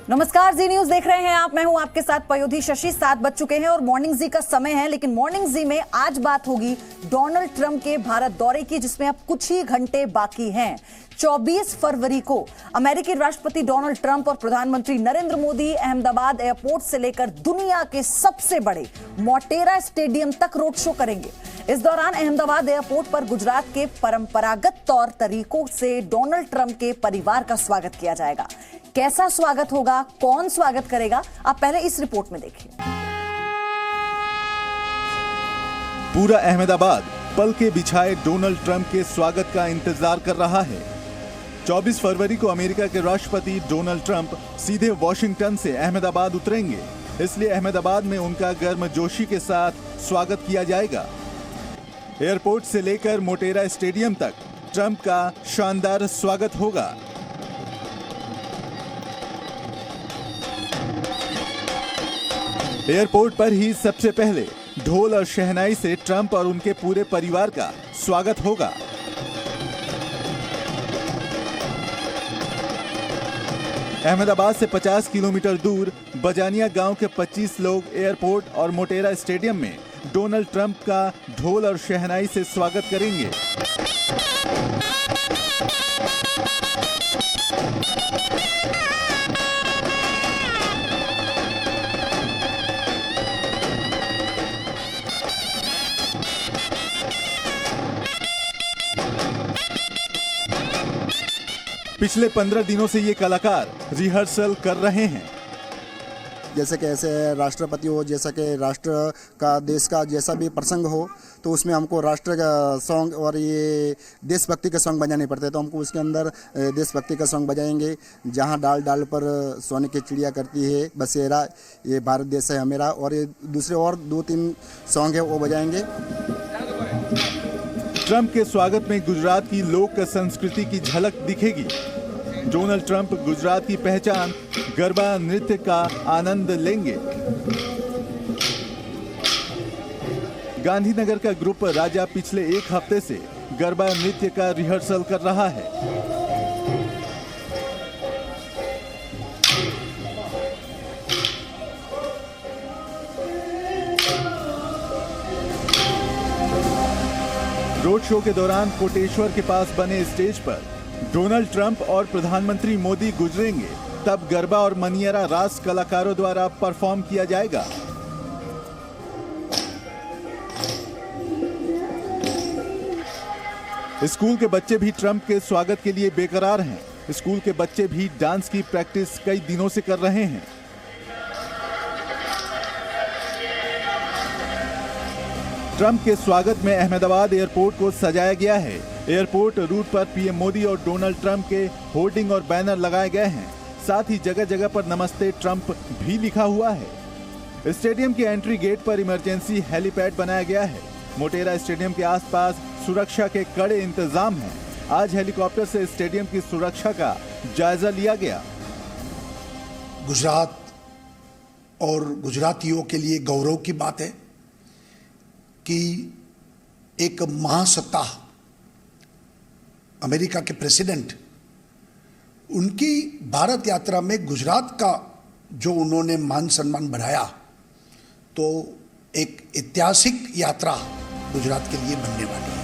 नमस्कार, जी न्यूज देख रहे हैं आप। मैं हूं आपके साथ पयोधी शशि। 7 बज चुके हैं और मॉर्निंग जी का समय है। लेकिन मॉर्निंग जी में आज बात होगी डोनाल्ड ट्रंप के भारत दौरे की, जिसमें अब कुछ ही घंटे बाकी हैं। 24 फरवरी को अमेरिकी राष्ट्रपति डोनाल्ड ट्रंप और प्रधानमंत्री नरेंद्र मोदी अहमदाबाद एयरपोर्ट से लेकर दुनिया के सबसे बड़े मोटेरा स्टेडियम तक रोड शो करेंगे। इस दौरान अहमदाबाद एयरपोर्ट पर गुजरात के परंपरागत तौर तरीकों से डोनाल्ड ट्रंप के परिवार का स्वागत किया जाएगा। कैसा स्वागत होगा, कौन स्वागत करेगा, आप पहले इस रिपोर्ट में देखिए। पूरा अहमदाबाद पल के बिछाए डोनाल्ड ट्रंप के स्वागत का इंतजार कर रहा है। 24 फरवरी को अमेरिका के राष्ट्रपति डोनाल्ड ट्रंप सीधे वॉशिंगटन से अहमदाबाद उतरेंगे, इसलिए अहमदाबाद में उनका गर्मजोशी के साथ स्वागत किया जाएगा। एयरपोर्ट से लेकर मोटेरा स्टेडियम तक ट्रंप का शानदार स्वागत होगा। एयरपोर्ट पर ही सबसे पहले ढोल और शहनाई से ट्रंप और उनके पूरे परिवार का स्वागत होगा। अहमदाबाद से 50 किलोमीटर दूर बजानिया गांव के 25 लोग एयरपोर्ट और मोटेरा स्टेडियम में डोनाल्ड ट्रंप का ढोल और शहनाई से स्वागत करेंगे। पिछले 15 दिनों से ये कलाकार रिहर्सल कर रहे हैं। जैसे कि ऐसे राष्ट्रपति हो, जैसा कि राष्ट्र का, देश का जैसा भी प्रसंग हो, तो उसमें हमको राष्ट्र का सॉन्ग और ये देशभक्ति का सॉन्ग बजाने पड़ते हैं। तो हमको उसके अंदर देशभक्ति का सॉन्ग बजाएंगे। जहाँ डाल डाल पर सोने की चिड़िया करती है बसेरा, ये भारत देश है हमेरा, और ये दूसरे और 2-3 सॉन्ग है वो बजाएंगे। ट्रंप के स्वागत में गुजरात की लोक संस्कृति की झलक दिखेगी। डोनाल्ड ट्रंप गुजरात की पहचान गरबा नृत्य का आनंद लेंगे। गांधीनगर का ग्रुप राजा पिछले 1 हफ्ते से गरबा नृत्य का रिहर्सल कर रहा है। रोड शो के दौरान कोटेश्वर के पास बने स्टेज पर डोनाल्ड ट्रंप और प्रधानमंत्री मोदी गुजरेंगे। तब गरबा और मनियरा रास कलाकारों द्वारा परफॉर्म किया जाएगा। स्कूल के बच्चे भी ट्रंप के स्वागत के लिए बेकरार हैं। स्कूल के बच्चे भी डांस की प्रैक्टिस कई दिनों से कर रहे हैं। ट्रंप के स्वागत में अहमदाबाद एयरपोर्ट को सजाया गया है। एयरपोर्ट रूट पर पीएम मोदी और डोनाल्ड ट्रंप के होर्डिंग और बैनर लगाए गए हैं। साथ ही जगह जगह पर नमस्ते ट्रंप भी लिखा हुआ है। स्टेडियम के एंट्री गेट पर इमरजेंसी हेलीपैड बनाया गया है। मोटेरा स्टेडियम के आसपास सुरक्षा के कड़े इंतजाम हैं। आज हेलीकॉप्टर से स्टेडियम की सुरक्षा का जायजा लिया गया। गुजरात और गुजरातियों के लिए गौरव की बात है कि एक महासत्ता अमेरिका के प्रेसिडेंट, उनकी भारत यात्रा में गुजरात का जो उन्होंने मान सम्मान बढ़ाया, तो एक ऐतिहासिक यात्रा गुजरात के लिए बनने वाली है।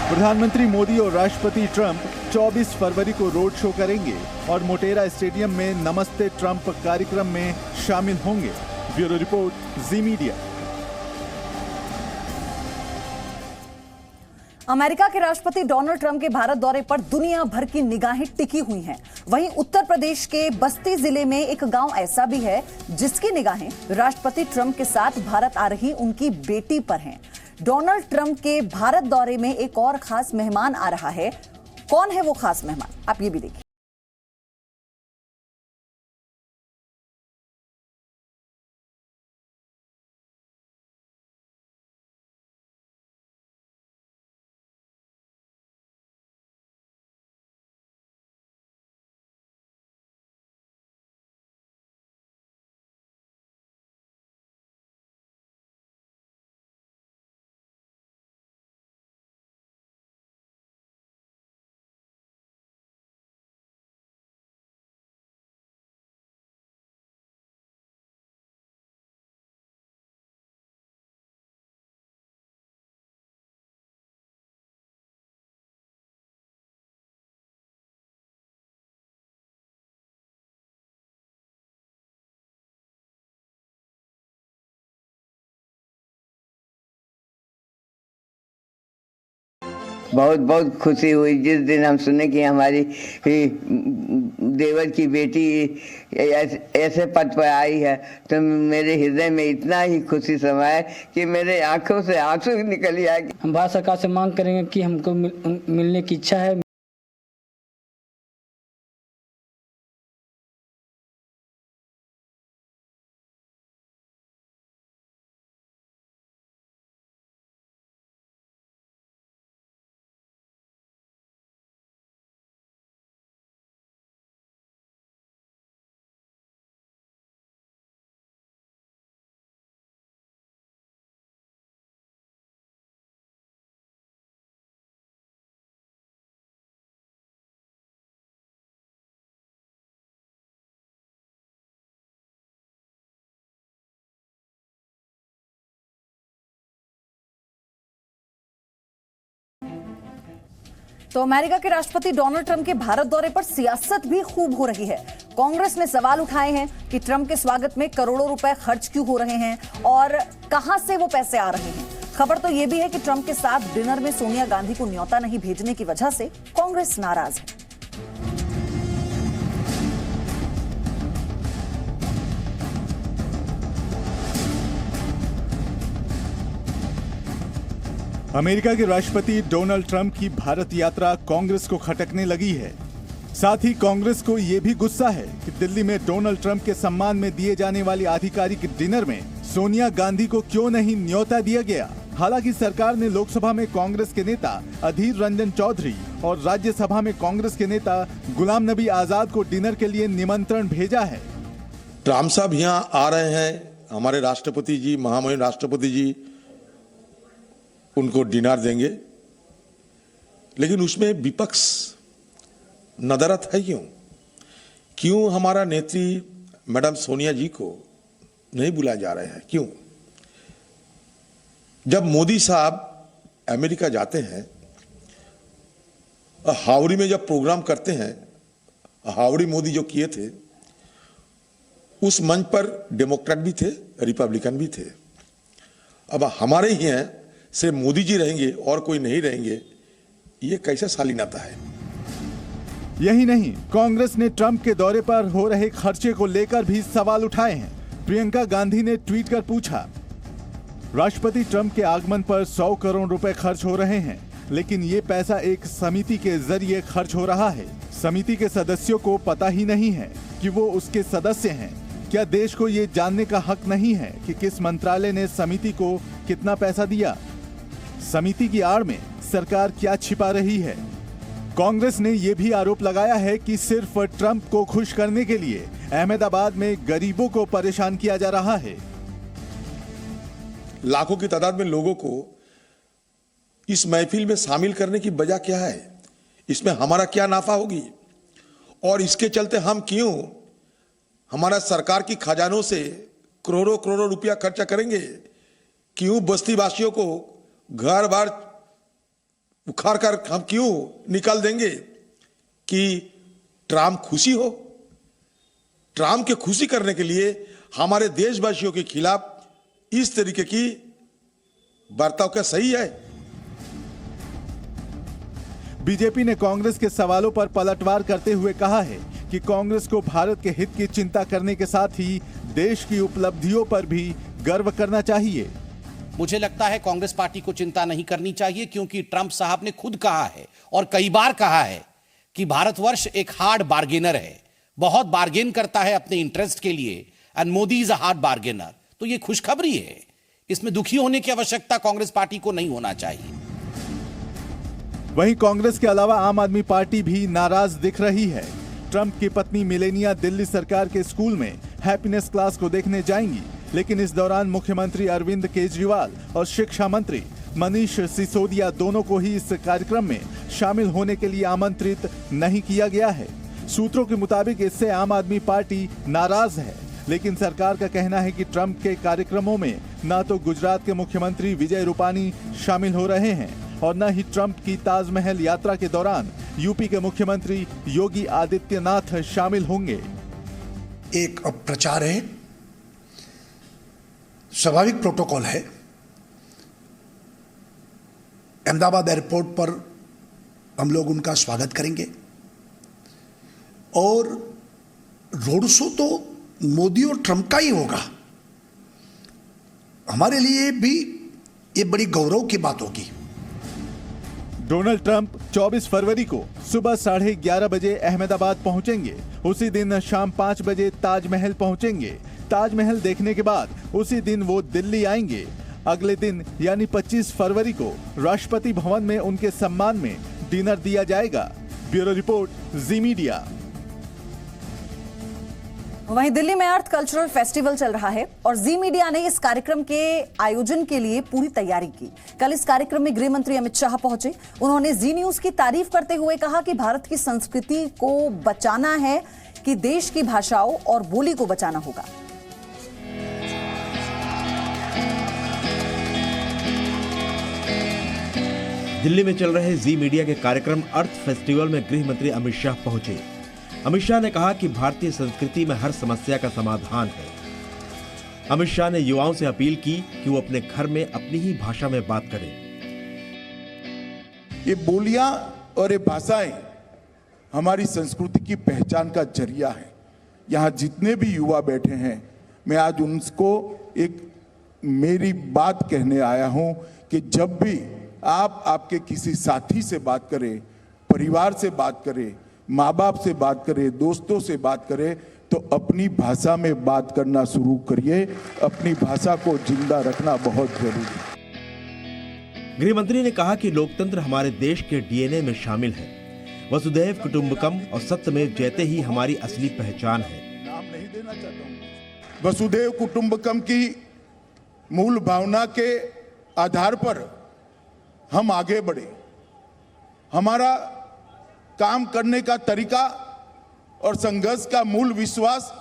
प्रधानमंत्री मोदी और राष्ट्रपति ट्रंप 24 फरवरी को रोड शो करेंगे और मोटेरा स्टेडियम में नमस्ते ट्रंप कार्यक्रम में शामिल होंगे। ब्यूरो रिपोर्ट, जी मीडिया। अमेरिका के राष्ट्रपति डोनाल्ड ट्रंप के भारत दौरे पर दुनिया भर की निगाहें टिकी हुई हैं। वहीं उत्तर प्रदेश के बस्ती जिले में एक गांव ऐसा भी है जिसकी निगाहें राष्ट्रपति ट्रंप के साथ भारत आ रही उनकी बेटी पर हैं। डोनाल्ड ट्रंप के भारत दौरे में एक और खास मेहमान आ रहा है। कौन है वो खास मेहमान, आप ये भी देखिए। बहुत बहुत खुशी हुई जिस दिन हम सुने कि हमारी देवर की बेटी ऐसे पद पर आई है, तो मेरे हृदय में इतना ही खुशी समाया कि मेरे आंखों से आंसू निकल आए। हम भारत सरकार से मांग करेंगे कि हमको मिलने की इच्छा है। तो अमेरिका के राष्ट्रपति डोनाल्ड ट्रंप के भारत दौरे पर सियासत भी खूब हो रही है। कांग्रेस ने सवाल उठाए हैं कि ट्रंप के स्वागत में करोड़ों रुपए खर्च क्यों हो रहे हैं और कहां से वो पैसे आ रहे हैं। खबर तो यह भी है कि ट्रंप के साथ डिनर में सोनिया गांधी को न्योता नहीं भेजने की वजह से कांग्रेस नाराज है। अमेरिका के राष्ट्रपति डोनाल्ड ट्रंप की भारत यात्रा कांग्रेस को खटकने लगी है। साथ ही कांग्रेस को यह भी गुस्सा है कि दिल्ली में डोनाल्ड ट्रंप के सम्मान में दिए जाने वाली आधिकारिक डिनर में सोनिया गांधी को क्यों नहीं न्योता दिया गया। हालांकि सरकार ने लोकसभा में कांग्रेस के नेता अधीर रंजन चौधरी और राज्यसभा में कांग्रेस के नेता गुलाम नबी आजाद को डिनर के लिए निमंत्रण भेजा है। ट्रंप साहब यहाँ आ रहे हैं, हमारे राष्ट्रपति जी, महामहिम राष्ट्रपति जी उनको डिनर देंगे, लेकिन उसमें विपक्ष नदारद है। क्यों हमारा नेत्री मैडम सोनिया जी को नहीं बुलाया जा रहा है? क्यों? जब मोदी साहब अमेरिका जाते हैं, हावड़ी में जब प्रोग्राम करते हैं, हावड़ी मोदी जो किए थे, उस मंच पर डेमोक्रेट भी थे, रिपब्लिकन भी थे। अब हमारे ही हैं से मोदी जी रहेंगे और कोई नहीं रहेंगे, ये कैसे शालीनता है? यही नहीं, कांग्रेस ने ट्रंप के दौरे पर हो रहे खर्चे को लेकर भी सवाल उठाए हैं। प्रियंका गांधी ने ट्वीट कर पूछा, राष्ट्रपति ट्रंप के आगमन पर 100 करोड़ रुपए खर्च हो रहे हैं, लेकिन ये पैसा एक समिति के जरिए खर्च हो रहा है। समिति के सदस्यों को पता ही नहीं है कि वो उसके सदस्य हैं। क्या देश को ये जानने का हक नहीं है कि किस मंत्रालय ने समिति को कितना पैसा दिया? समिति की आड़ में सरकार क्या छिपा रही है? कांग्रेस ने यह भी आरोप लगाया है कि सिर्फ ट्रंप को खुश करने के लिए अहमदाबाद में गरीबों को परेशान किया जा रहा है। लाखों की तादाद में लोगों को इस महफिल में शामिल करने की वजह क्या है? इसमें हमारा क्या नाफा होगी? और इसके चलते हम क्यों हमारा सरकार की खजानों से करोड़ों करोड़ों रुपया खर्चा करेंगे? क्यों बस्ती वासियों को घर बार उखाड़ कर हम क्यों निकाल देंगे कि ट्रंप खुशी हो? ट्रंप के खुशी करने के लिए हमारे देशवासियों के खिलाफ इस तरीके की बर्ताव क्या सही है? बीजेपी ने कांग्रेस के सवालों पर पलटवार करते हुए कहा है कि कांग्रेस को भारत के हित की चिंता करने के साथ ही देश की उपलब्धियों पर भी गर्व करना चाहिए। मुझे लगता है कांग्रेस पार्टी को चिंता नहीं करनी चाहिए, क्योंकि ट्रंप साहब ने खुद कहा है और कई बार कहा है कि भारतवर्ष एक हार्ड बार्गेनर है, बहुत बार्गेन करता है अपने इंटरेस्ट के लिए, and Modi is a hard bargainer. तो ये खुशखबरी है, इसमें दुखी होने की आवश्यकता कांग्रेस पार्टी को नहीं होना चाहिए। वहीं कांग्रेस के अलावा आम आदमी पार्टी भी नाराज दिख रही है। ट्रंप की पत्नी मेलेनिया दिल्ली सरकार के स्कूल में हैप्पीनेस क्लास को देखने जाएंगी, लेकिन इस दौरान मुख्यमंत्री अरविंद केजरीवाल और शिक्षा मंत्री मनीष सिसोदिया दोनों को ही इस कार्यक्रम में शामिल होने के लिए आमंत्रित नहीं किया गया है। सूत्रों के मुताबिक इससे आम आदमी पार्टी नाराज है, लेकिन सरकार का कहना है कि ट्रंप के कार्यक्रमों में न तो गुजरात के मुख्यमंत्री विजय रूपानी शामिल हो रहे हैं और न ही ट्रंप की ताजमहल यात्रा के दौरान यूपी के मुख्यमंत्री योगी आदित्यनाथ शामिल होंगे। एक प्रचार है, स्वाभाविक प्रोटोकॉल है। अहमदाबाद एयरपोर्ट पर हम लोग उनका स्वागत करेंगे। और रोड शो तो मोदी और ट्रंप का ही होगा। हमारे लिए भी ये बड़ी गौरव की बात होगी। डोनाल्ड ट्रंप 24 फरवरी को सुबह 11:30 बजे अहमदाबाद पहुंचेंगे। उसी दिन शाम 5 बजे ताजमहल पहुंचेंगे। ताजमहल देखने के बाद उसी दिन वो दिल्ली आएंगे। अगले दिन यानी 25 फरवरी को राष्ट्रपति भवन में उनके सम्मान में डिनर दिया जाएगा। ब्यूरो रिपोर्ट, जी मीडिया। वहीं दिल्ली में अर्थ कल्चरल फेस्टिवल चल रहा है और जी मीडिया ने इस कार्यक्रम के आयोजन के लिए पूरी तैयारी की। कल इस कार्यक्रम में गृह मंत्री अमित शाह पहुंचे। उन्होंने जी न्यूज की तारीफ करते हुए कहा कि भारत की संस्कृति को बचाना है कि देश की भाषाओं और बोली को बचाना होगा। दिल्ली में चल रहे जी मीडिया के कार्यक्रम अर्थ फेस्टिवल में गृह मंत्री अमित शाह पहुंचे। अमित शाह ने कहा कि भारतीय संस्कृति में हर समस्या का समाधान है। अमित शाह ने युवाओं से अपील की कि वो अपने घर में अपनी ही भाषा में बात करें। ये बोलियां और ये भाषाएं हमारी संस्कृति की पहचान का जरिया है। यहाँ जितने भी युवा बैठे हैं, मैं आज उनको एक मेरी बात कहने आया हूं कि जब भी आप आपके किसी साथी से बात करें, परिवार से बात करें, माँ बाप से बात करें, दोस्तों से बात करें, तो अपनी भाषा में बात करना शुरू करिए। अपनी भाषा को जिंदा रखना बहुत जरूरी है। गृह मंत्री ने कहा कि लोकतंत्र हमारे देश के डीएनए में शामिल है। वसुधैव कुटुंबकम और सत्यमेव जयते ही हमारी असली पहचान है। नाम नहीं देना चाहता हूं। वसुधैव कुटुंबकम की मूल भावना के आधार पर हम आगे बढ़े। हमारा काम करने का तरीका और संघर्ष का मूल विश्वास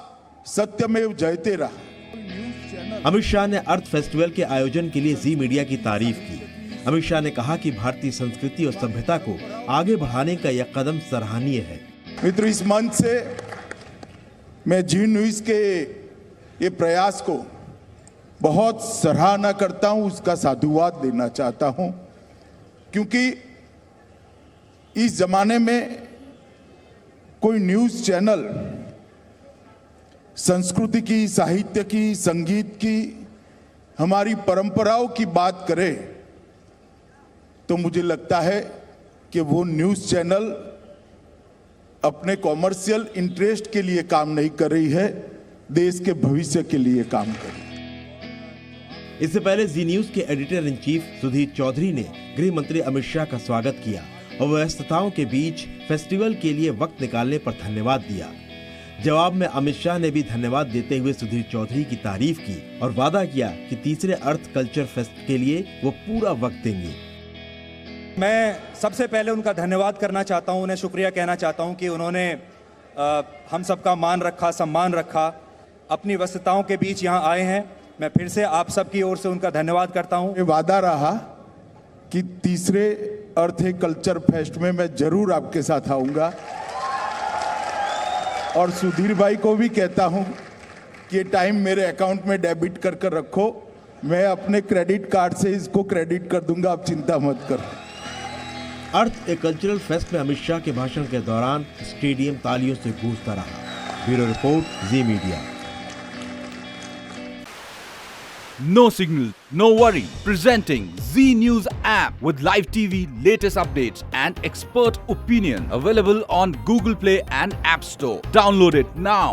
सत्यमेव जयते रहा। अमित शाह ने अर्थ फेस्टिवल के आयोजन के लिए जी मीडिया की तारीफ की। अमित शाह ने कहा कि भारतीय संस्कृति और सभ्यता को आगे बढ़ाने का यह कदम सराहनीय है। मित्र, इस मंच से मैं जी न्यूज के ये प्रयास को बहुत सराहना करता हूं, उसका साधुवाद देना चाहता हूं, क्योंकि इस जमाने में कोई न्यूज चैनल संस्कृति की, साहित्य की, संगीत की, हमारी परंपराओं की बात करे तो मुझे लगता है कि वो न्यूज चैनल अपने कॉमर्शियल इंटरेस्ट के लिए काम नहीं कर रही है, देश के भविष्य के लिए काम कर रही है। इससे पहले जी न्यूज के editor in chief Sudhir Chaudhary ने गृह मंत्री अमित शाह का स्वागत किया और व्यस्तताओं के बीच फेस्टिवल के लिए वक्त निकालने पर धन्यवाद दिया। जवाब में अमित शाह ने भी धन्यवाद देते हुए सुधीर चौधरी की तारीफ की और वादा किया कि तीसरे अर्थ कल्चर फेस्ट के लिए वो पूरा वक्त देंगे। मैं सबसे पहले उनका धन्यवाद करना चाहता हूं, उन्हें शुक्रिया कहना चाहता हूं कि उन्होंने हम सबका मान रखा, सम्मान रखा, अपनी व्यस्तताओं के बीच यहां आए हैं। मैं फिर से आप सबकी ओर से उनका धन्यवाद करता हूं। ये वादा रहा कि तीसरे अर्थ कल्चर फेस्ट में मैं जरूर आपके साथ आऊंगा और सुधीर भाई को भी कहता हूं कि ये टाइम मेरे अकाउंट में डेबिट कर कर रखो, मैं अपने क्रेडिट कार्ड से इसको क्रेडिट कर दूंगा, आप चिंता मत करो। अर्थ ए कल्चरल फेस्ट में अमित शाह के भाषण के दौरान स्टेडियम तालियों से गूंजता रहा। Bureau report, ji media. No signal, no worry. Presenting Z News app with live TV, latest updates and expert opinion. Available on Google Play and App Store. Download it now.